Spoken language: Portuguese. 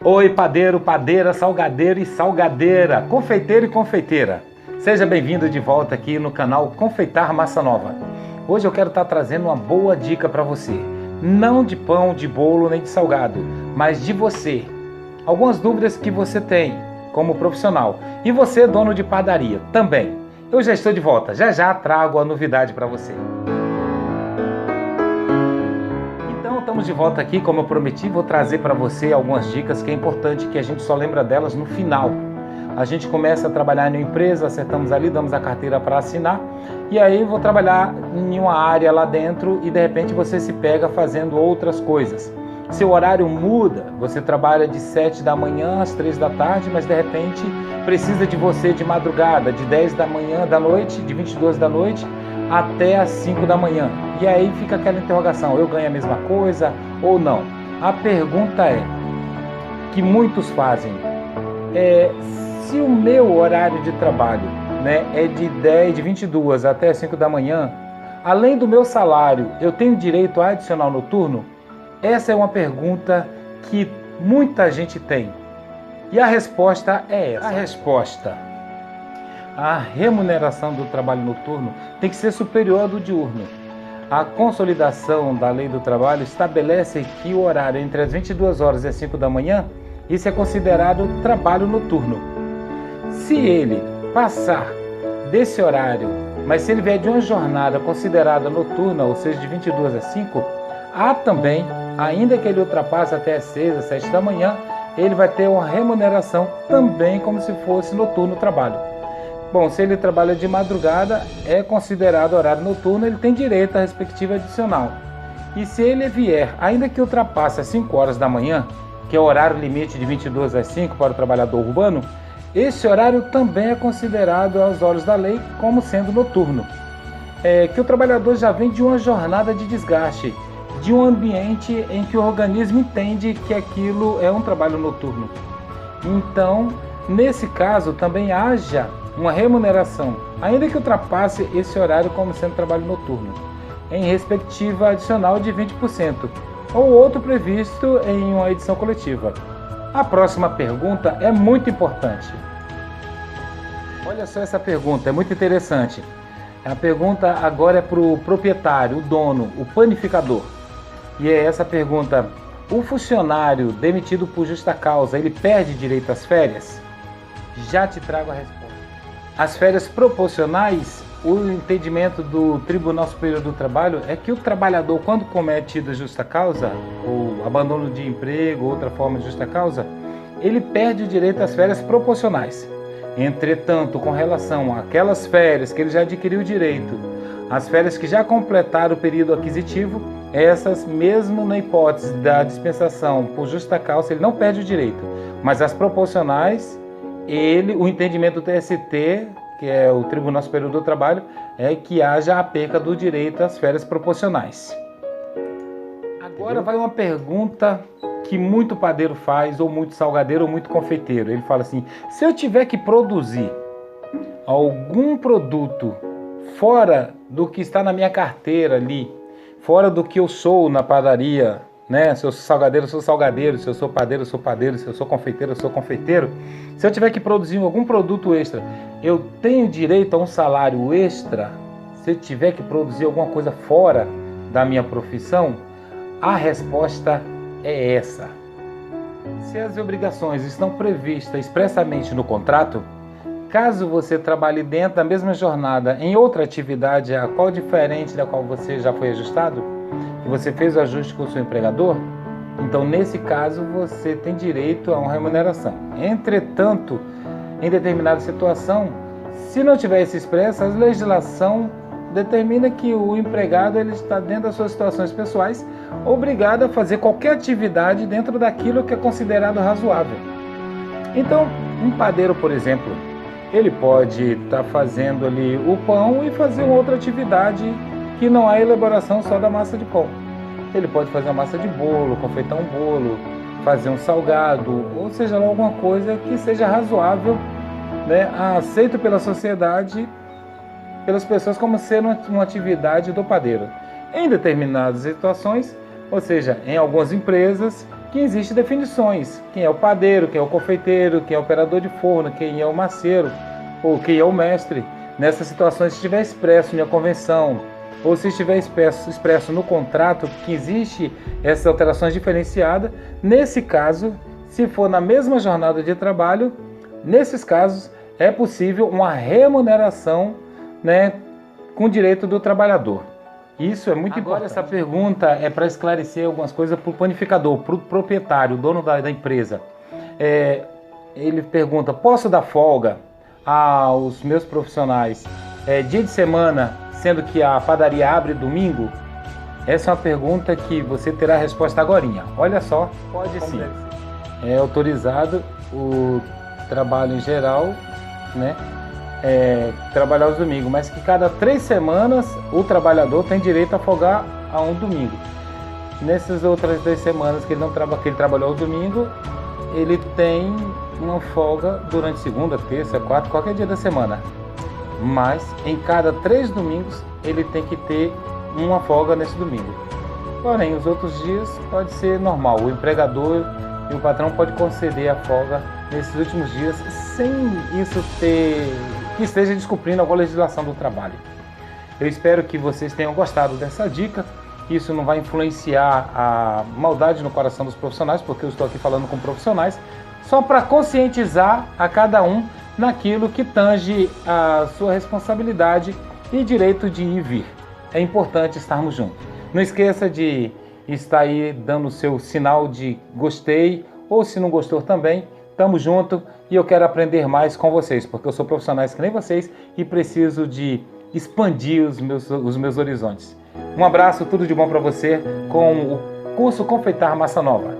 Oi, padeiro, padeira, salgadeiro e salgadeira, confeiteiro e confeiteira. Seja bem-vindo de volta aqui no canal Confeitar Massa Nova. Hoje eu quero estar trazendo uma boa dica para você. Não de pão, de bolo nem de salgado, mas de você. Algumas dúvidas que você tem como profissional. E você, dono de padaria, também. Eu já estou de volta, já trago a novidade para você. Estamos de volta aqui, como eu prometi, vou trazer para você algumas dicas que é importante que a gente só lembra delas no final. A gente começa a trabalhar em uma empresa, acertamos ali, damos a carteira para assinar e aí vou trabalhar em uma área lá dentro e de repente você se pega fazendo outras coisas. Seu horário muda, você trabalha de 7 da manhã às 3 da tarde, mas de repente precisa de você de madrugada, de 10 da manhã da noite, de 22 da noite até às 5 da manhã. E aí fica aquela interrogação, eu ganho a mesma coisa ou não? A pergunta é, que muitos fazem, se o meu horário de trabalho, é de 22 até as 5 da manhã, além do meu salário, eu tenho direito a adicional noturno? Essa é uma pergunta que muita gente tem. E a resposta é essa. A remuneração do trabalho noturno tem que ser superior à do diurno. A consolidação da lei do trabalho estabelece que o horário entre as 22 horas e as 5 da manhã, isso é considerado trabalho noturno. Se ele passar desse horário, mas se ele vier de uma jornada considerada noturna, ou seja, de 22 às 5, há também, ainda que ele ultrapasse até as 6, às 7 da manhã, ele vai ter uma remuneração também como se fosse noturno o trabalho. Bom, se ele trabalha de madrugada, é considerado horário noturno, ele tem direito à respectiva adicional. E se ele vier, ainda que ultrapasse as 5 horas da manhã, que é o horário limite de 22 às 5 para o trabalhador urbano, esse horário também é considerado aos olhos da lei como sendo noturno. Que o trabalhador já vem de uma jornada de desgaste, de um ambiente em que o organismo entende que aquilo é um trabalho noturno. Então, nesse caso, também haja uma remuneração, ainda que ultrapasse esse horário como sendo trabalho noturno, em respectiva adicional de 20%, ou outro previsto em uma edição coletiva. A próxima pergunta é muito importante. Olha só essa pergunta, é muito interessante. A pergunta agora é para o proprietário, o dono, o panificador. E é essa pergunta: o funcionário demitido por justa causa, ele perde direito às férias? Já te trago a resposta. As férias proporcionais, o entendimento do Tribunal Superior do Trabalho é que o trabalhador, quando comete justa causa, ou abandono de emprego, outra forma de justa causa, ele perde o direito às férias proporcionais. Entretanto, com relação àquelas férias que ele já adquiriu o direito, as férias que já completaram o período aquisitivo, essas, mesmo na hipótese da dispensação por justa causa, ele não perde o direito. Mas as proporcionais, o entendimento do TST, que é o Tribunal Superior do Trabalho, é que haja a perca do direito às férias proporcionais. Agora vai uma pergunta que muito padeiro faz, ou muito salgadeiro, ou muito confeiteiro. Ele fala assim: se eu tiver que produzir algum produto fora do que está na minha carteira ali, fora do que eu sou na padaria, se eu sou salgadeiro, eu sou salgadeiro, se eu sou padeiro, eu sou padeiro, se eu sou confeiteiro, eu sou confeiteiro. Se eu tiver que produzir algum produto extra, eu tenho direito a um salário extra? Se eu tiver que produzir alguma coisa fora da minha profissão? A resposta é essa. Se as obrigações estão previstas expressamente no contrato, caso você trabalhe dentro da mesma jornada em outra atividade, a qual diferente da qual você já foi ajustado, e você fez o ajuste com o seu empregador, então nesse caso você tem direito a uma remuneração. Entretanto, em determinada situação, se não tiver isso expresso, a legislação determina que o empregado ele está dentro das suas situações pessoais, obrigado a fazer qualquer atividade dentro daquilo que é considerado razoável. Então, um padeiro, por exemplo, ele pode estar fazendo ali o pão e fazer uma outra atividade que não há elaboração só da massa de pão. Ele pode fazer uma massa de bolo, confeitar um bolo, fazer um salgado, ou seja, alguma coisa que seja razoável, aceito pela sociedade, pelas pessoas como sendo uma atividade do padeiro. Em determinadas situações, ou seja, em algumas empresas que existem definições. Quem é o padeiro, quem é o confeiteiro, quem é o operador de forno, quem é o maceiro, ou quem é o mestre. Nessas situações, se estiver expresso na convenção, ou se estiver expresso no contrato que existe essas alterações diferenciadas, nesse caso, se for na mesma jornada de trabalho, nesses casos é possível uma remuneração, né, com direito do trabalhador. Isso é muito importante. Essa pergunta é para esclarecer algumas coisas para o panificador, para o proprietário, o dono da empresa. Ele pergunta, posso dar folga aos meus profissionais dia de semana, sendo que a padaria abre domingo? Essa é uma pergunta que você terá a resposta agorinha. Olha só, pode sim. É autorizado o trabalho em geral, né? Trabalhar os domingos, mas que cada 3 semanas o trabalhador tem direito a folgar a um domingo. Nessas outras 2 semanas que ele trabalhou o domingo, ele tem uma folga durante segunda, terça, quarta, qualquer dia da semana. Mas em cada 3 domingos ele tem que ter uma folga nesse domingo. Porém, os outros dias pode ser normal. O empregador e o patrão pode conceder a folga nesses últimos dias sem isso que esteja descumprindo alguma legislação do trabalho. Eu espero que vocês tenham gostado dessa dica. Isso não vai influenciar a maldade no coração dos profissionais, porque eu estou aqui falando com profissionais, só para conscientizar a cada um naquilo que tange a sua responsabilidade e direito de ir e vir. É importante estarmos juntos. Não esqueça de estar aí dando o seu sinal de gostei, ou se não gostou também, estamos juntos e eu quero aprender mais com vocês, porque eu sou profissional que nem vocês e preciso de expandir os meus horizontes. Um abraço, tudo de bom para você com o curso Confeitar Massa Nova.